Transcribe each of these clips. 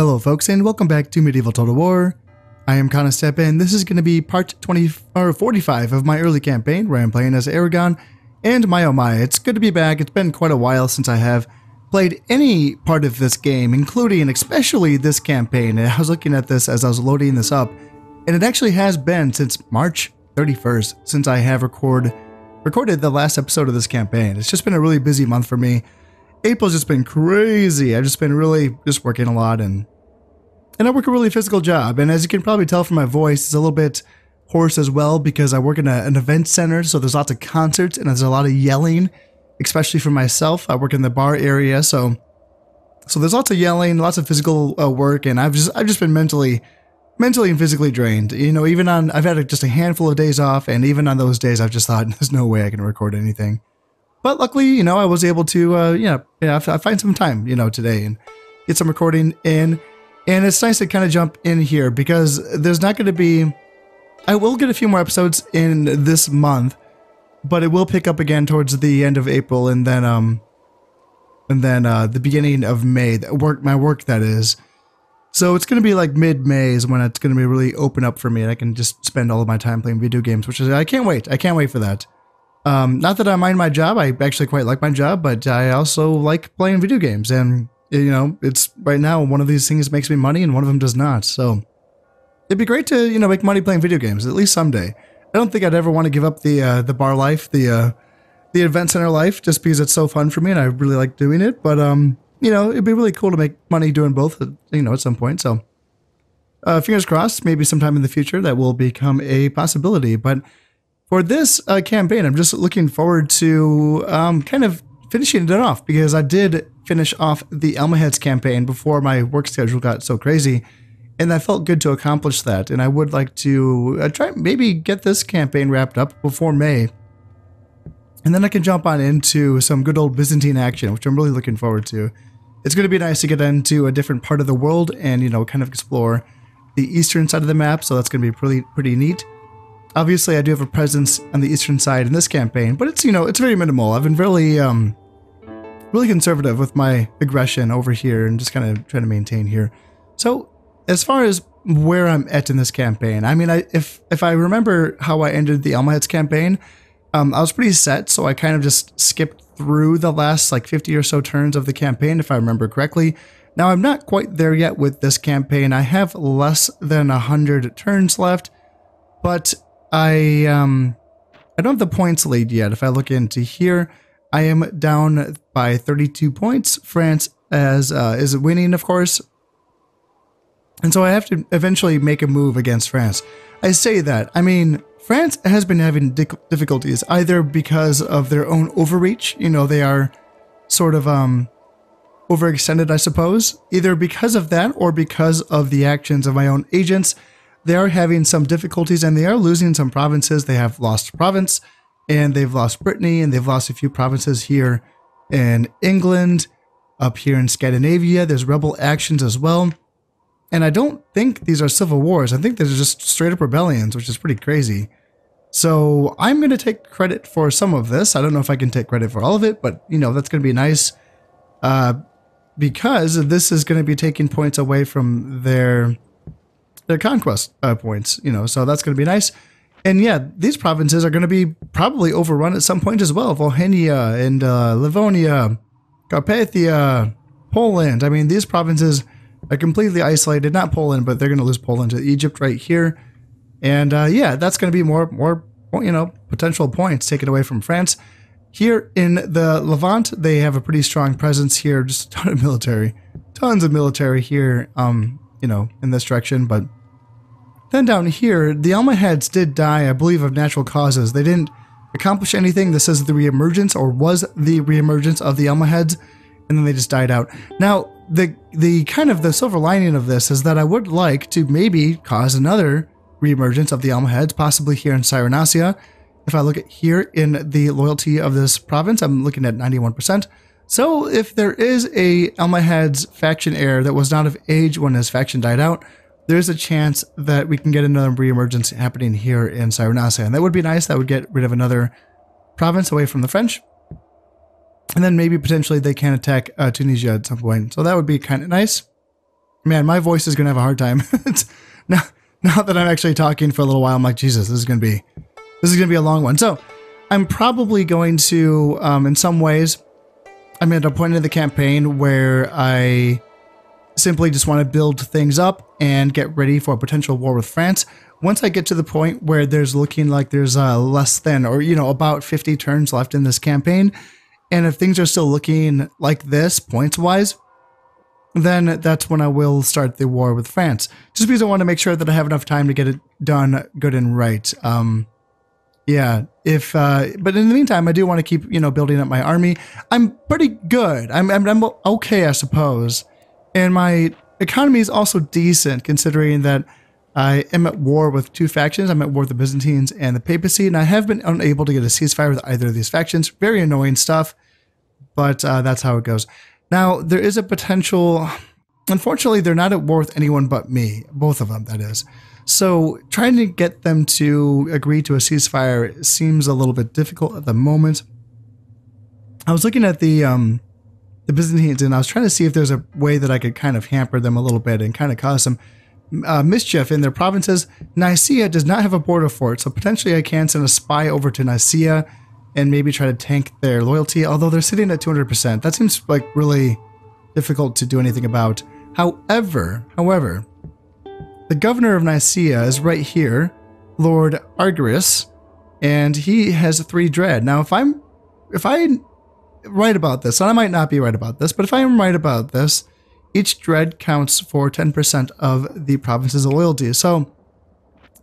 Hello folks and welcome back to Medieval Total War. I am Conostep and this is going to be part 45 of my early campaign where I'm playing as Aragon. And my oh my, it's good to be back. It's been quite a while since I have played any part of this game, including and especially this campaign. And I was looking at this as I was loading this up, and it actually has been since March 31st since I have recorded the last episode of this campaign. It's just been a really busy month for me. April's just been crazy. I've just been really working a lot, and I work a really physical job. And as you can probably tell from my voice, it's a little bit hoarse as well because I work in an event center, so there's lots of concerts and there's a lot of yelling, especially for myself. I work in the bar area, so there's lots of yelling, lots of physical work, and I've just been mentally and physically drained. You know, I've had just a handful of days off, and even on those days, I've just thought there's no way I can record anything. But luckily, you know, I was able to, I find some time, you know, today and get some recording in. And it's nice to kind of jump in here because there's not going to be, I will get a few more episodes in this month, but it will pick up again towards the end of April and then the beginning of May, my work that is. So it's going to be like mid-May is when it's going to be really open up for me and I can just spend all of my time playing video games, which is, I can't wait. I can't wait for that. Not that I mind my job. I actually quite like my job, but I also like playing video games. And, you know, it's right now one of these things makes me money and one of them does not. So it'd be great to, you know, make money playing video games, at least someday. I don't think I'd ever want to give up the bar life, the event center life, just because it's so fun for me and I really like doing it. But, you know, it'd be really cool to make money doing both, you know, at some point. So fingers crossed, maybe sometime in the future that will become a possibility. But for this campaign, I'm just looking forward to kind of finishing it off because I did finish off the Almohads campaign before my work schedule got so crazy, and I felt good to accomplish that. And I would like to try maybe get this campaign wrapped up before May, and then I can jump on into some good old Byzantine action, which I'm really looking forward to. It's going to be nice to get into a different part of the world and, you know, kind of explore the eastern side of the map. So that's going to be pretty neat. Obviously, I do have a presence on the eastern side in this campaign, but it's, you know, it's very minimal. I've been really conservative with my aggression over here and just kind of trying to maintain here. So as far as where I'm at in this campaign, I mean, if I remember how I ended the Almohads campaign, I was pretty set, so I kind of just skipped through the last like 50 or so turns of the campaign, if I remember correctly. Now, I'm not quite there yet with this campaign. I have less than 100 turns left, but I don't have the points lead yet. If I look into here, I am down by 32 points. France is winning, of course. And so I have to eventually make a move against France. I say that. I mean, France has been having difficulties either because of their own overreach. You know, they are sort of overextended, I suppose. Either because of that or because of the actions of my own agents. They are having some difficulties and they are losing some provinces. They have lost Provence and they've lost Brittany and they've lost a few provinces here in England, up here in Scandinavia. There's rebel actions as well. And I don't think these are civil wars. I think these are just straight up rebellions, which is pretty crazy. So I'm going to take credit for some of this. I don't know if I can take credit for all of it, but you know, that's going to be nice because this is going to be taking points away from their conquest points, you know, so that's going to be nice. And yeah, these provinces are going to be probably overrun at some point as well. Volhynia and Livonia, Carpathia, Poland. I mean, these provinces are completely isolated. Not Poland, but they're going to lose Poland to Egypt right here. And yeah, that's going to be more, you know, potential points taken away from France. Here in the Levant, they have a pretty strong presence here. Just a ton of military, tons of military here, you know, in this direction. But then down here, the Almohads did die, I believe, of natural causes. They didn't accomplish anything. This is the reemergence, or was the reemergence of the Almohads, and then they just died out. Now, the kind of the silver lining of this is that I would like to maybe cause another reemergence of the Almohads, possibly here in Cyrenaica. If I look at here in the loyalty of this province, I'm looking at 91%. So if there is a Almohads faction heir that was not of age when his faction died out, there's a chance that we can get another reemergence happening here in Cyrenaica. And that would be nice. That would get rid of another province away from the French. And then maybe potentially they can attack Tunisia at some point. So that would be kind of nice. Man, my voice is going to have a hard time. now, now that I'm actually talking for a little while, I'm like, Jesus, this is going to be a long one. So I'm probably going to, in some ways, I'm at a point in the campaign where I simply just want to build things up and get ready for a potential war with France. Once I get to the point where there's looking like there's less than, or, about 50 turns left in this campaign, and if things are still looking like this, points-wise, then that's when I will start the war with France. Just because I want to make sure that I have enough time to get it done good and right. Yeah, but in the meantime, I do want to keep, building up my army. I'm pretty good. I'm okay, I suppose. And my economy is also decent, considering that I am at war with two factions. I'm at war with the Byzantines and the papacy, and I have been unable to get a ceasefire with either of these factions. Very annoying stuff, but that's how it goes. Now, there is a potential... Unfortunately, they're not at war with anyone but me. Both of them, that is. So trying to get them to agree to a ceasefire seems a little bit difficult at the moment. I was looking at the Byzantines, and I was trying to see if there's a way that I could kind of hamper them a little bit and kind of cause some mischief in their provinces. Nicaea does not have a border fort, so potentially I can send a spy over to Nicaea and maybe try to tank their loyalty, although they're sitting at 200%. That seems like really difficult to do anything about. However, the governor of Nicaea is right here, Lord Argyris, and he has 3 dread. Now, if I'm right about this, and I might not be right about this, but if I am right about this, each dread counts for 10% of the province's loyalty. So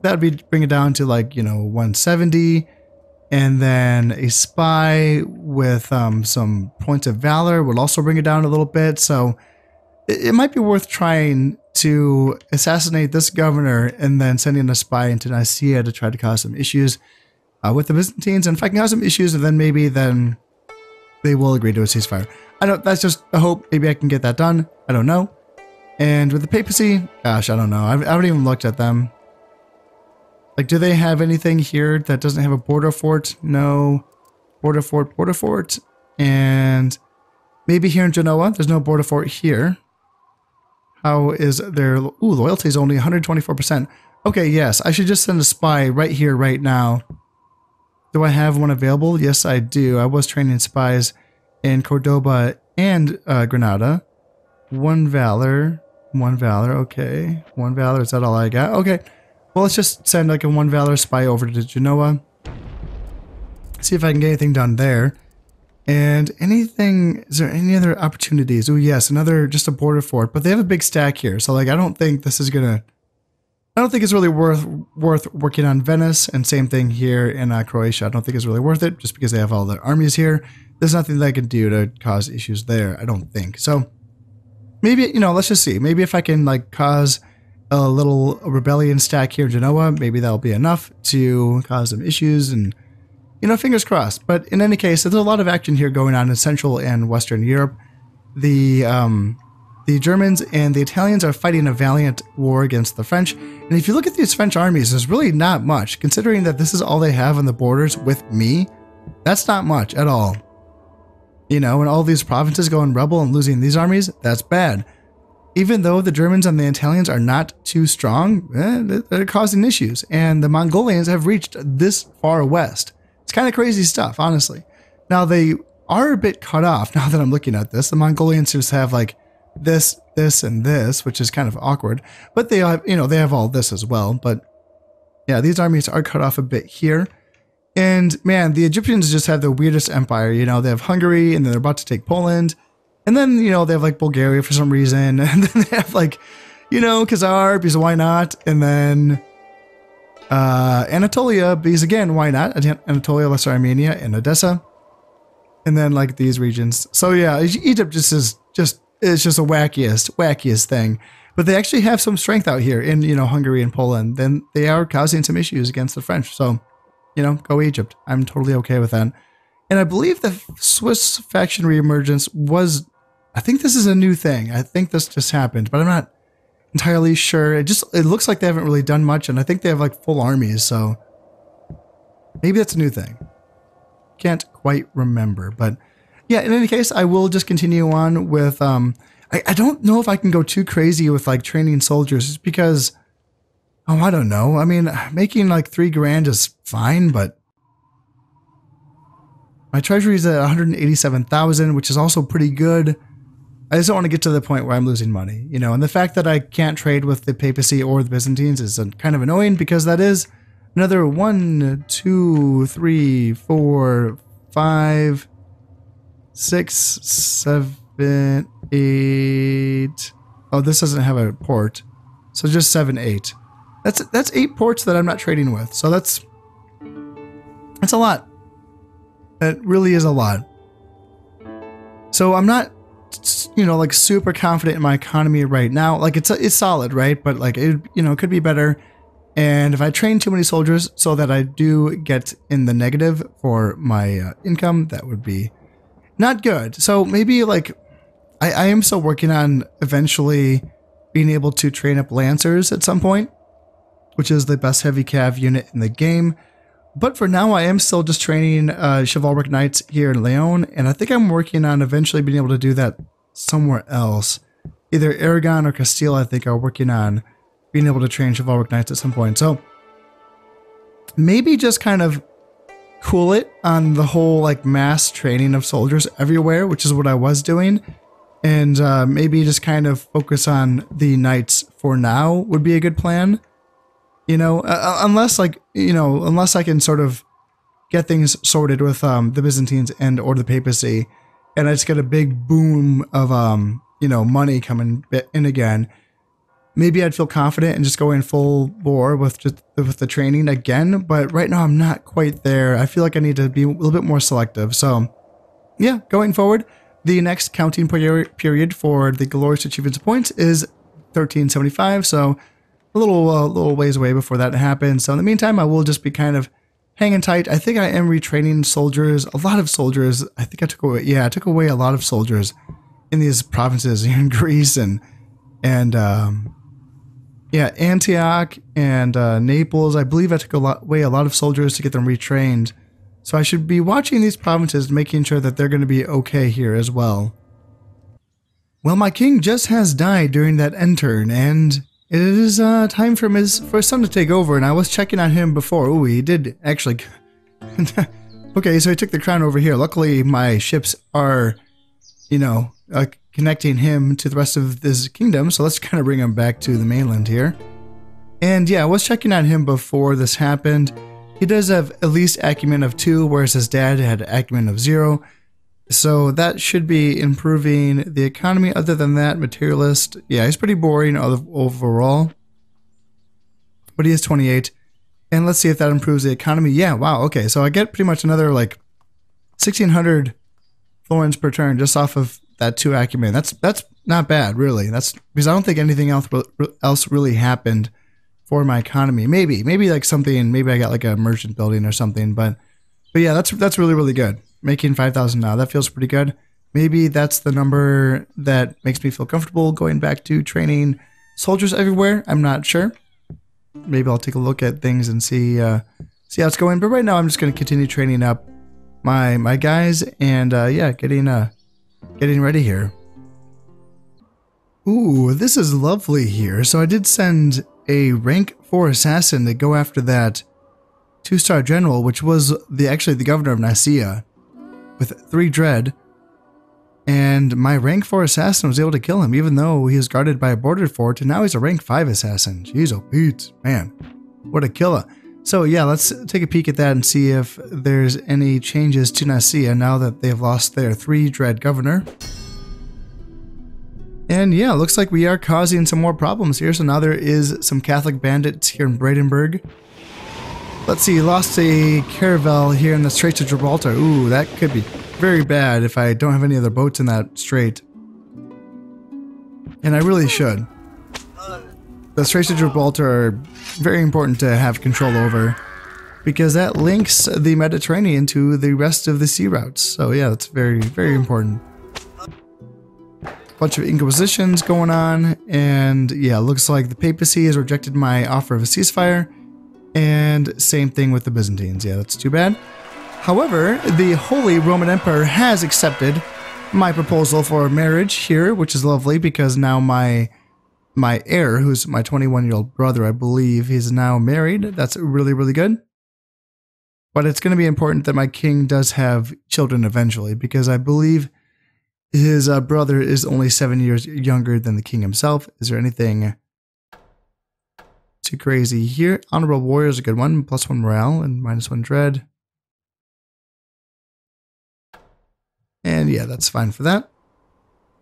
that would bring it down to 170, and then a spy with some points of valor would also bring it down a little bit. So it might be worth trying to assassinate this governor and then sending a spy into Nicaea to try to cause some issues with the Byzantines. And if I can cause some issues, then maybe they will agree to a ceasefire. I don't. That's just a hope. Maybe I can get that done. I don't know. And with the papacy, gosh, I don't know. I haven't even looked at them. Do they have anything here that doesn't have a border fort? No. Border fort. And maybe here in Genoa, there's no border fort here. How is their... Ooh, loyalty is only 124%. Okay, yes. I should just send a spy right here, right now. Do I have one available? Yes, I do. I was training spies in Cordoba and Granada. 1 valor. 1 valor, okay. 1 valor, is that all I got? Okay. Well, let's just send a 1 valor spy over to Genoa. See if I can get anything done there. And anything, is there any other opportunities? Oh, yes, just a border fort. But they have a big stack here. So, I don't think this is gonna... I don't think it's really worth working on Venice, and same thing here in Croatia. I don't think it's really worth it, just because they have all their armies here. There's nothing that I can do to cause issues there, I don't think. So, maybe, let's just see. Maybe if I can, cause a little rebellion stack here in Genoa, maybe that'll be enough to cause some issues, and, fingers crossed. But in any case, there's a lot of action here going on in Central and Western Europe. The Germans and the Italians are fighting a valiant war against the French. And if you look at these French armies, there's really not much. Considering that this is all they have on the borders with me, that's not much at all. And all these provinces going rebel and losing these armies, that's bad. Even though the Germans and the Italians are not too strong, they're causing issues. And the Mongolians have reached this far west. It's kind of crazy stuff, honestly. Now, they are a bit cut off now that I'm looking at this. The Mongolians just have this, and this, which is kind of awkward. But they have, they have all this as well. But yeah, these armies are cut off a bit here. And man, the Egyptians just have the weirdest empire. They have Hungary, and then they're about to take Poland. And then, they have Bulgaria for some reason. And then they have Khazar, because why not? And then Anatolia, because again, why not? Anatolia, Lesser Armenia, and Odessa. And then these regions. So yeah, Egypt it's just the wackiest thing. But they actually have some strength out here in, Hungary and Poland. Then they are causing some issues against the French. So, go Egypt. I'm totally okay with that. And I believe the Swiss faction reemergence was, I think this is a new thing. I think this just happened, but I'm not entirely sure. It looks like they haven't really done much, and I think they have full armies, so maybe that's a new thing. Can't quite remember, but yeah, in any case, I will just continue on with, I don't know if I can go too crazy with like training soldiers just because, oh, I don't know. I mean, making like 3 grand is fine, but my treasury is at 187,000, which is also pretty good. I just don't want to get to the point where I'm losing money, you know, and the fact that I can't trade with the papacy or the Byzantines is kind of annoying because that is another 1, 2, 3, 4, 5, 6, 7, 8. Oh, this doesn't have a port. So just 7, 8. That's 8 ports that I'm not trading with. So that's a lot. That really is a lot. So I'm not, you know, like super confident in my economy right now. Like it's solid, right? But like it, you know, it could be better. And if I train too many soldiers so that I do get in the negative for my income, that would be not good. So maybe like I am still working on eventually being able to train up Lancers at some point, which is the best heavy cav unit in the game. But for now, I am still just training Chivalric Knights here in Leon, and I think I'm working on eventually being able to do that somewhere else. Either Aragon or Castile, I think, are working on being able to train Chivalric Knights at some point. So maybe just kind of cool it on the whole like mass training of soldiers everywhere, which is what I was doing. And maybe just kind of focus on the Knights for now would be a good plan. You know, unless like, you know, unless I can sort of get things sorted with the Byzantines and or the papacy, and I just get a big boom of, you know, money coming in again, maybe I'd feel confident and just go in full bore with the training again. But right now I'm not quite there. I feel like I need to be a little bit more selective. So yeah, going forward, the next counting period for the Glorious Achievements points is 1375. So a little ways away before that happens. So in the meantime, I will just be kind of hanging tight. I think I am retraining soldiers, a lot of soldiers. I think I took away a lot of soldiers in these provinces in Greece and yeah, Antioch and Naples. I believe I took away a lot of soldiers to get them retrained. So I should be watching these provinces, making sure that they're going to be okay here as well. Well, my king just has died during that end turn, and it is time for his son to take over, and I was checking on him before. Ooh, he did actually. Okay, so he took the crown over here. Luckily, my ships are, you know, connecting him to the rest of this kingdom, so let's kind of bring him back to the mainland here. And yeah, I was checking on him before this happened. He does have at least acumen of 2, whereas his dad had acumen of 0. So that should be improving the economy. Other than that, materialist, yeah, he's pretty boring overall. But he is 28. And let's see if that improves the economy. Yeah, wow, okay. So I get pretty much another like 1,600 florins per turn just off of that 2 acumen. That's not bad, really. That's because I don't think anything else really happened for my economy. Maybe like something, maybe I got like a merchant building or something, but yeah, that's really, really good. Making 5,000 now, that feels pretty good. Maybe that's the number that makes me feel comfortable going back to training soldiers everywhere. I'm not sure. Maybe I'll take a look at things and see how it's going. But right now, I'm just going to continue training up my guys and yeah, getting ready here. Ooh, this is lovely here. So I did send a rank 4 assassin to go after that 2-star general, which was actually the governor of Nicaea, with 3 dread, and my rank 4 assassin was able to kill him, even though he was guarded by a border fort, and now he's a rank 5 assassin. Jeez, oh Pete, man, what a killer. So yeah, let's take a peek at that and see if there's any changes to Nicaea now that they've lost their 3 dread governor. And yeah, looks like we are causing some more problems here. So now there is some Catholic bandits here in Brandenburg. Let's see, lost a caravel here in the Straits of Gibraltar. Ooh, that could be very bad if I don't have any other boats in that strait. And I really should. The Straits of Gibraltar are very important to have control over, because that links the Mediterranean to the rest of the sea routes. So yeah, that's very, very important. Bunch of inquisitions going on, and yeah, looks like the papacy has rejected my offer of a ceasefire. And same thing with the Byzantines. Yeah, that's too bad. However, the Holy Roman Emperor has accepted my proposal for marriage here, which is lovely because now my heir, who's my 21-year-old brother, I believe, he's now married. That's really, really good. But it's going to be important that my king does have children eventually, because I believe his brother is only 7 years younger than the king himself. Is there anything too crazy here? Honorable warrior is a good one. +1 morale and -1 dread. And yeah, that's fine for that.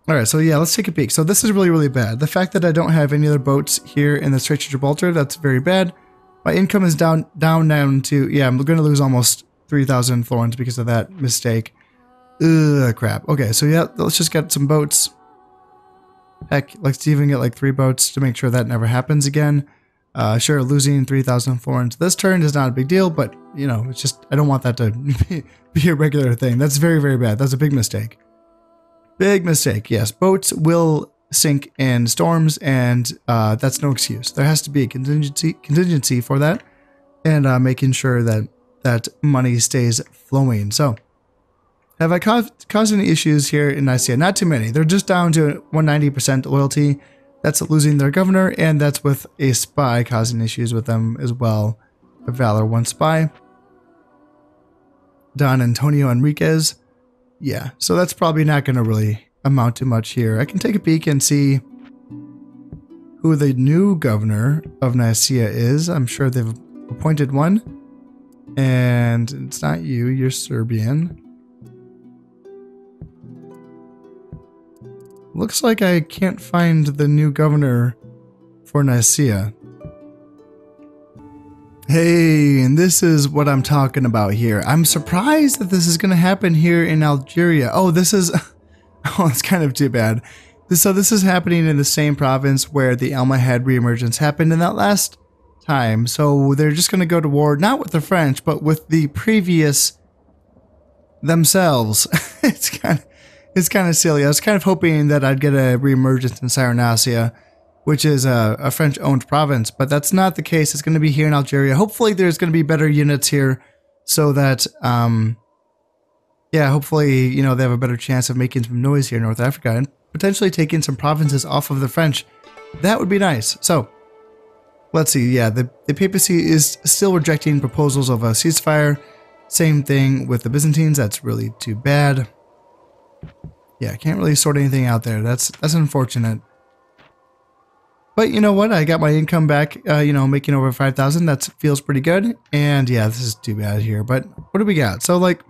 All right, so yeah, let's take a peek. So this is really, really bad. The fact that I don't have any other boats here in the Straits of Gibraltar, that's very bad. My income is down to, yeah, I'm going to lose almost 3,000 florins because of that mistake. Ugh, crap. Okay, so yeah, let's just get some boats. Heck, let's even get like 3 boats to make sure that never happens again. Sure, losing 3,000 florins this turn is not a big deal, but, you know, it's just, I don't want that to be a regular thing. That's very, very bad. That's a big mistake. Big mistake, yes. Boats will sink in storms, and that's no excuse. There has to be a contingency for that, and making sure that that money stays flowing. So, have I caused any issues here in Nicaea? Not too many. They're just down to 190% loyalty. That's losing their governor, and that's with a spy causing issues with them as well. A Valor 1 spy. Don Antonio Enriquez. Yeah, so that's probably not going to really amount to much here. I can take a peek and see who the new governor of Nicaea is. I'm sure they've appointed one. And it's not you, you're Serbian. Looks like I can't find the new governor for Nicaea. Hey, and this is what I'm talking about here. I'm surprised that this is going to happen here in Algeria. Oh, this is... Oh, it's kind of too bad. So this is happening in the same province where the Almohad reemergence happened in that last time. So they're just going to go to war, not with the French, but with the previous themselves. It's kind of silly. I was kind of hoping that I'd get a reemergence in Cyrenaica, which is a French-owned province, but that's not the case. It's going to be here in Algeria. Hopefully there's going to be better units here so that, yeah, hopefully, you know, they have a better chance of making some noise here in North Africa and potentially taking some provinces off of the French. That would be nice. So, let's see. Yeah, the papacy is still rejecting proposals of a ceasefire. Same thing with the Byzantines. That's really too bad. Yeah, I can't really sort anything out there. That's unfortunate. But you know what? I got my income back, you know, making over 5,000. That feels pretty good. And yeah, this is too bad here. But what do we got? So like,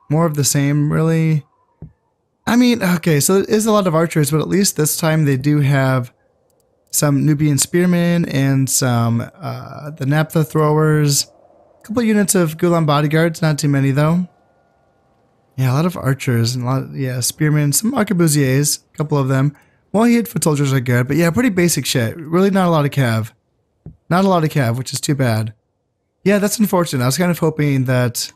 more of the same, really? I mean, okay, so it is a lot of archers, but at least this time they do have some Nubian spearmen and some the naphtha throwers. A couple units of Gulam bodyguards, not too many though. Yeah, a lot of archers and a lot of, yeah, spearmen, some arquebusiers, a couple of them. Well-hit foot soldiers are good, but yeah, pretty basic shit. Really not a lot of cav. Not a lot of cav, which is too bad. Yeah, that's unfortunate. I was kind of hoping that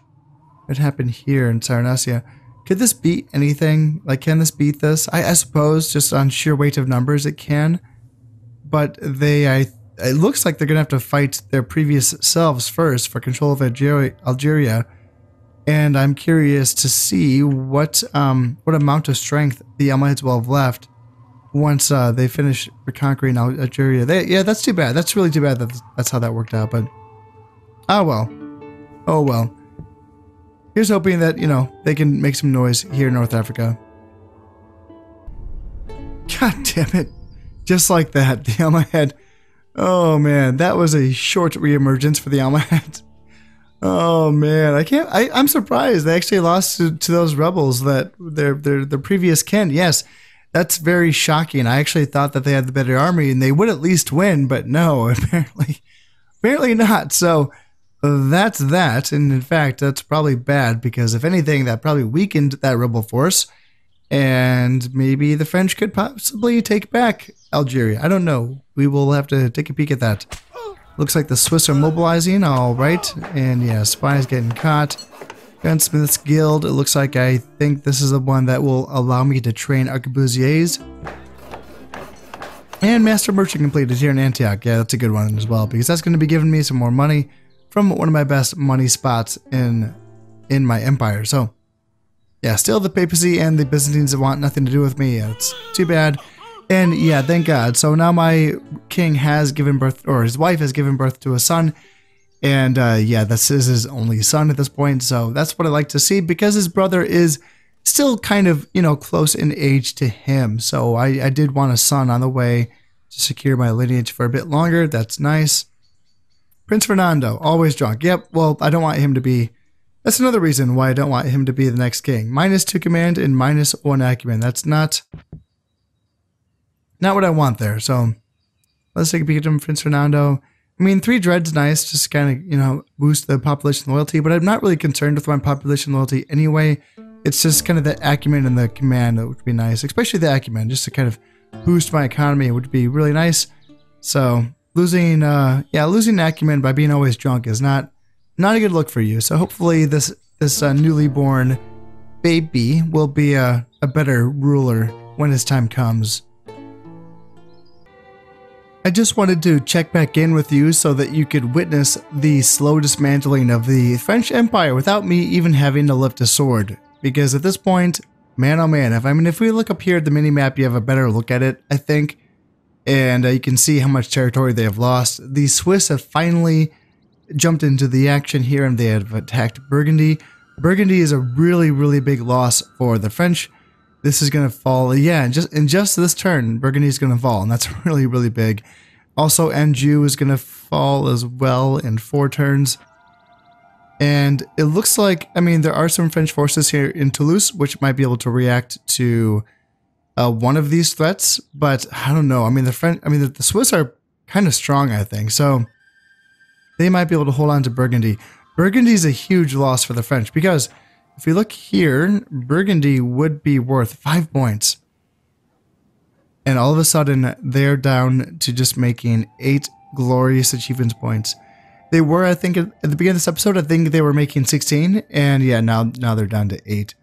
it happened here in Cyrenaica. Could this beat anything? Like, can this beat this? I suppose, just on sheer weight of numbers, it can. But it looks like they're going to have to fight their previous selves first for control of Algeria. And I'm curious to see what amount of strength the Almohads will have left once they finish reconquering Algeria. Yeah, that's too bad. That's really too bad that that's how that worked out. But oh well. Oh well. Here's hoping that, you know, they can make some noise here in North Africa. God damn it. Just like that, the Almohad. Oh man, that was a short reemergence for the Almohad. Oh man, I'm surprised they actually lost to those rebels, that their previous kin. Yes, that's very shocking. I actually thought that they had the better army and they would at least win, but no, apparently not. So that's that. And in fact, that's probably bad, because if anything, that probably weakened that rebel force, and maybe the French could possibly take back Algeria. I don't know. We will have to take a peek at that. Looks like the Swiss are mobilizing, all right. And yeah, spies getting caught. Gunsmith's Guild, it looks like I think this is the one that will allow me to train arquebusiers. And Master Merchant completed here in Antioch. Yeah, that's a good one as well, because that's going to be giving me some more money from one of my best money spots in my empire. So Yeah, still the papacy and the Byzantines want nothing to do with me. It's too bad. And yeah, thank God. So now my king has given birth, or his wife has given birth to a son. And yeah, this is his only son at this point. So that's what I like to see, because his brother is still kind of, you know, close in age to him. So I did want a son on the way to secure my lineage for a bit longer. That's nice. Prince Fernando, always drunk. Yep, well, I don't want him to be... That's another reason why I don't want him to be the next king. -2 command and -1 acumen. That's not what I want there. So let's take a peek at him, Prince Fernando. I mean, 3 dread's nice, just kind of, you know, boost the population loyalty, but I'm not really concerned with my population loyalty anyway. It's just kind of the acumen and the command that would be nice, especially the acumen, just to kind of boost my economy would be really nice. So losing acumen by being always drunk is not a good look for you. So hopefully this newly born baby will be a better ruler when his time comes. I just wanted to check back in with you so that you could witness the slow dismantling of the French Empire without me even having to lift a sword. Because at this point, man oh man, if we look up here at the mini-map, you have a better look at it, I think. And you can see how much territory they have lost. The Swiss have finally jumped into the action here, and they have attacked Burgundy. Burgundy is a really, really big loss for the French. This is going to fall. Yeah, in just this turn, Burgundy is going to fall, and that's really, really big. Also, Anjou is going to fall as well in 4 turns. And it looks like, I mean, there are some French forces here in Toulouse, which might be able to react to one of these threats, but I don't know. I mean, the Swiss are kind of strong, I think, so they might be able to hold on to Burgundy. Burgundy is a huge loss for the French, because if we look here, Burgundy would be worth 5 points. And all of a sudden, they're down to just making 8 glorious achievements points. They were, I think, at the beginning of this episode, I think they were making 16. And yeah, now they're down to 8.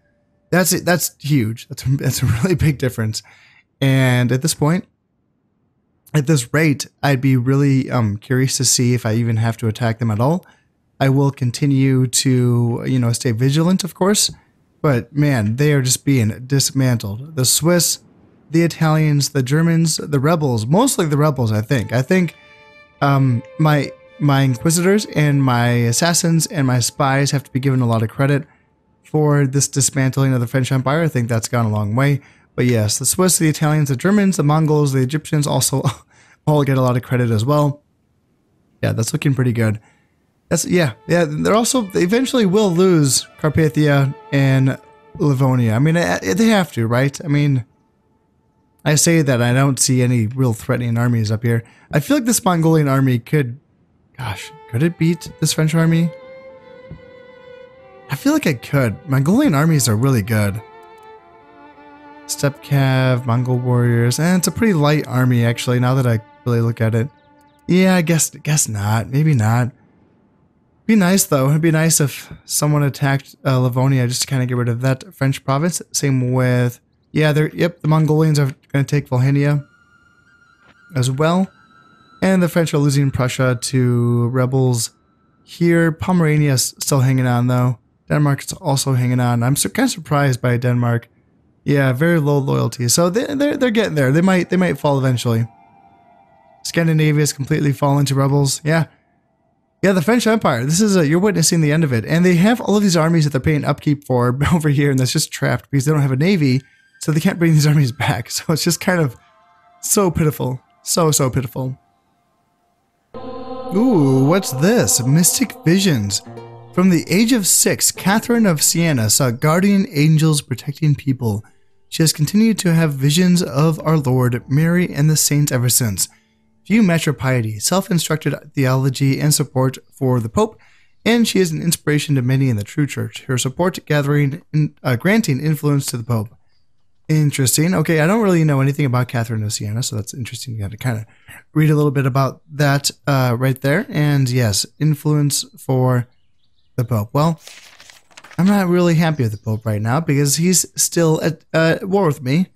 That's it. That's huge. That's a really big difference. And at this point, at this rate, I'd be really curious to see if I even have to attack them at all. I will continue to, you know, stay vigilant, of course, but man, they are just being dismantled. The Swiss, the Italians, the Germans, the rebels, mostly the rebels, I think. I think my inquisitors and my assassins and my spies have to be given a lot of credit for this dismantling of the French Empire. I think that's gone a long way. But yes, the Swiss, the Italians, the Germans, the Mongols, the Egyptians also all get a lot of credit as well. Yeah, that's looking pretty good. Yeah. They eventually will lose Carpathia and Livonia. I mean, they have to, right? I mean, I say that I don't see any real threatening armies up here. I feel like this Mongolian army could it beat this French army? I feel like it could. Mongolian armies are really good. Steppe Cav, Mongol warriors, and it's a pretty light army actually. Now that I really look at it, yeah, I guess not. Maybe not. Be nice though. It'd be nice if someone attacked Livonia just to kind of get rid of that French province. Same with, yeah, the Mongolians are going to take Volhynia as well, and the French are losing Prussia to rebels here. Pomerania is still hanging on though. Denmark's also hanging on. I'm kind of surprised by Denmark. Yeah, very low loyalty. So they're getting there. They might fall eventually. Scandinavia is completely fallen to rebels. Yeah. Yeah, the French Empire. This is you're witnessing the end of it. And they have all of these armies that they're paying upkeep for over here, and that's just trapped because they don't have a navy, so they can't bring these armies back. So it's just kind of so pitiful. So pitiful. Ooh, what's this? Mystic Visions. From the age of 6, Catherine of Siena saw guardian angels protecting people. She has continued to have visions of our Lord, Mary, and the saints ever since. Few match her piety, self-instructed theology, and support for the Pope, and she is an inspiration to many in the true church. Her support granting influence to the Pope. Interesting. Okay, I don't really know anything about Catherine of Siena, so that's interesting. You got to kind of read a little bit about that right there. And yes, influence for the Pope. Well, I'm not really happy with the Pope right now because he's still at war with me.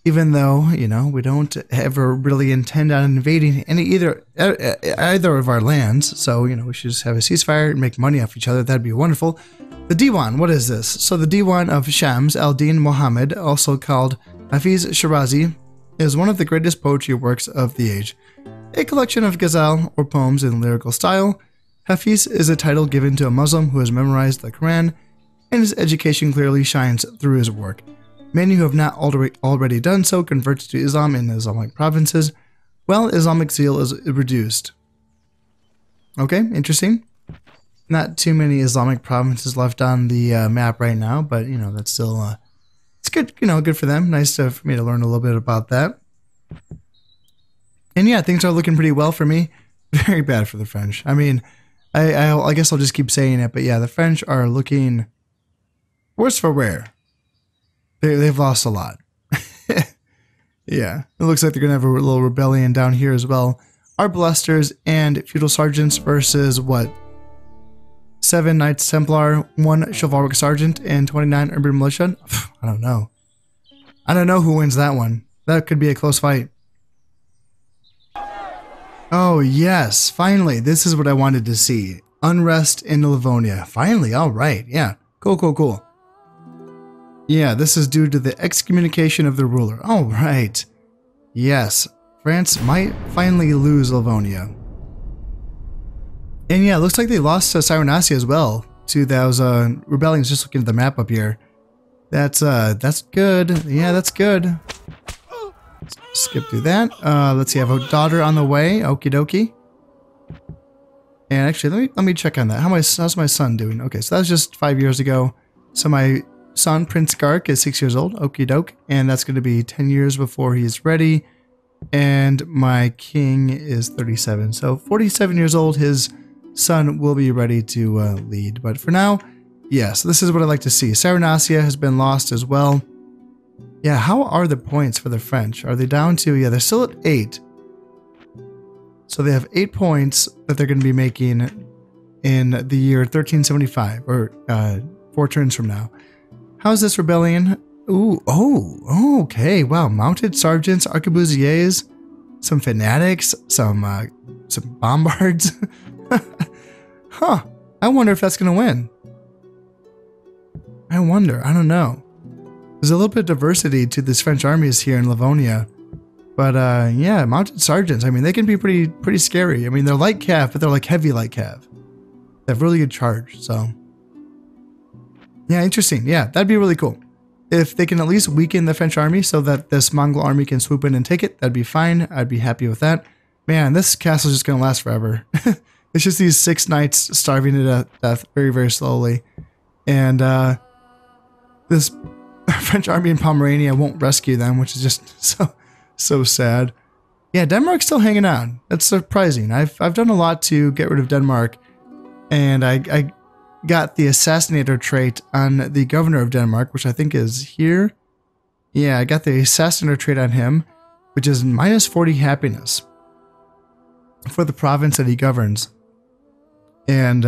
Even though, you know, we don't ever really intend on invading either of our lands. So, you know, we should just have a ceasefire and make money off each other. That'd be wonderful. The Diwan, what is this? So the Diwan of Shams al-Din Muhammad, also called Hafiz Shirazi, is one of the greatest poetry works of the age. A collection of ghazal, or poems in lyrical style. Hafiz is a title given to a Muslim who has memorized the Quran, and his education clearly shines through his work. Many who have not already done so convert to Islam in Islamic provinces, while Islamic zeal is reduced. Okay, interesting. Not too many Islamic provinces left on the map right now, but you know, that's still it's good. You know, good for them. Nice for me to learn a little bit about that. And yeah, things are looking pretty well for me. Very bad for the French. I mean, I guess I'll just keep saying it, but yeah, the French are looking worse for wear. They've lost a lot. Yeah, it looks like they're gonna have a little rebellion down here as well. Arbalesters and feudal sergeants versus what? 7 Knights Templar, 1 chivalric sergeant, and 29 urban militia? I don't know. I don't know who wins that one. That could be a close fight. Oh yes, finally, this is what I wanted to see. Unrest in Livonia. Finally, alright, yeah. Cool. Yeah, this is due to the excommunication of the ruler. Alright. Yes, France might finally lose Livonia. And yeah, it looks like they lost Cyrenacia as well to those rebellions. Just looking at the map up here. That's good. Yeah, that's good. Skip through that. Let's see, I have a daughter on the way. Okie dokie. And actually, let me check on that. How's my son doing? Okay, so that was just 5 years ago. So my son, Prince Gark, is 6 years old. Okie doke. And that's going to be 10 years before he's ready. And my king is 37. So 47 years old, his son will be ready to lead. But for now, yes, this is what I'd like to see. Cyrenacia has been lost as well. Yeah, how are the points for the French? Are they down to, yeah, they're still at 8. So they have 8 points that they're going to be making in the year 1375, or 4 turns from now. How's this rebellion? Ooh, okay, wow, mounted sergeants, arquebusiers, some fanatics, some bombards. Huh, I wonder if that's going to win. I wonder, I don't know. There's a little bit of diversity to this French armies here in Livonia. But yeah, mounted sergeants, I mean, they can be pretty scary. I mean, they're light cav, but they're like heavy light cav. They have really good charge, so. Yeah, interesting. Yeah, that'd be really cool. If they can at least weaken the French army so that this Mongol army can swoop in and take it, that'd be fine. I'd be happy with that. Man, this castle's just going to last forever. It's just these 6 knights starving to death very slowly. And this French army in Pomerania won't rescue them, which is just so sad. Yeah, Denmark's still hanging on. That's surprising. I've done a lot to get rid of Denmark, and I got the assassinator trait on the governor of Denmark, which I think is here. Yeah, I got the assassinator trait on him, which is minus 40 happiness for the province that he governs. And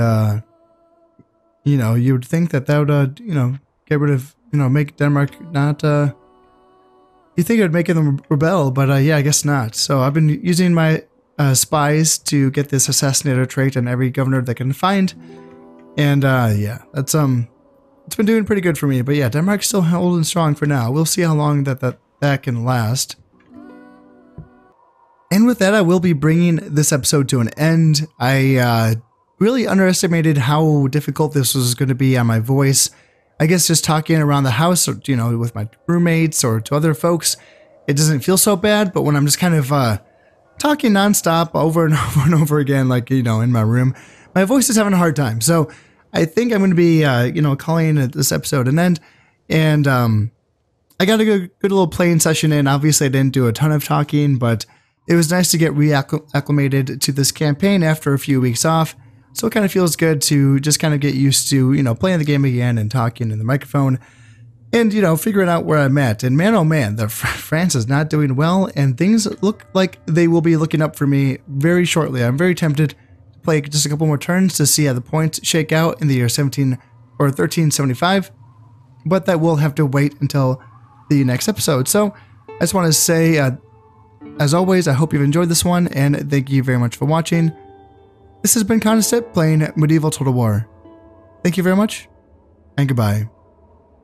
you know, you would think that would you know, get rid of, you know, make Denmark not you think it would make them rebel, but yeah, I guess not. So I've been using my spies to get this assassinator trait on every governor that I can find. And yeah, that's it's been doing pretty good for me. But yeah, Denmark's still holding strong for now. We'll see how long that can last. And with that, I will be bringing this episode to an end. I really underestimated how difficult this was going to be on my voice. I guess just talking around the house, or, you know, with my roommates or to other folks, it doesn't feel so bad. But when I'm just kind of talking nonstop over and over and over again, like, you know, in my room, my voice is having a hard time. So I think I'm going to be, you know, calling this episode an end. And I got a good little playing session in. Obviously, I didn't do a ton of talking, but it was nice to get reacclimated to this campaign after a few weeks off. So it kind of feels good to just kind of get used to, you know, playing the game again and talking in the microphone and, you know, figuring out where I'm at. And man, oh man, France is not doing well, and things look like they will be looking up for me very shortly. I'm very tempted to play just a couple more turns to see how the points shake out in the year 1375, but that will have to wait until the next episode. So I just want to say, as always, I hope you've enjoyed this one, and thank you very much for watching. This has been Constip playing Medieval Total War. Thank you very much, and goodbye.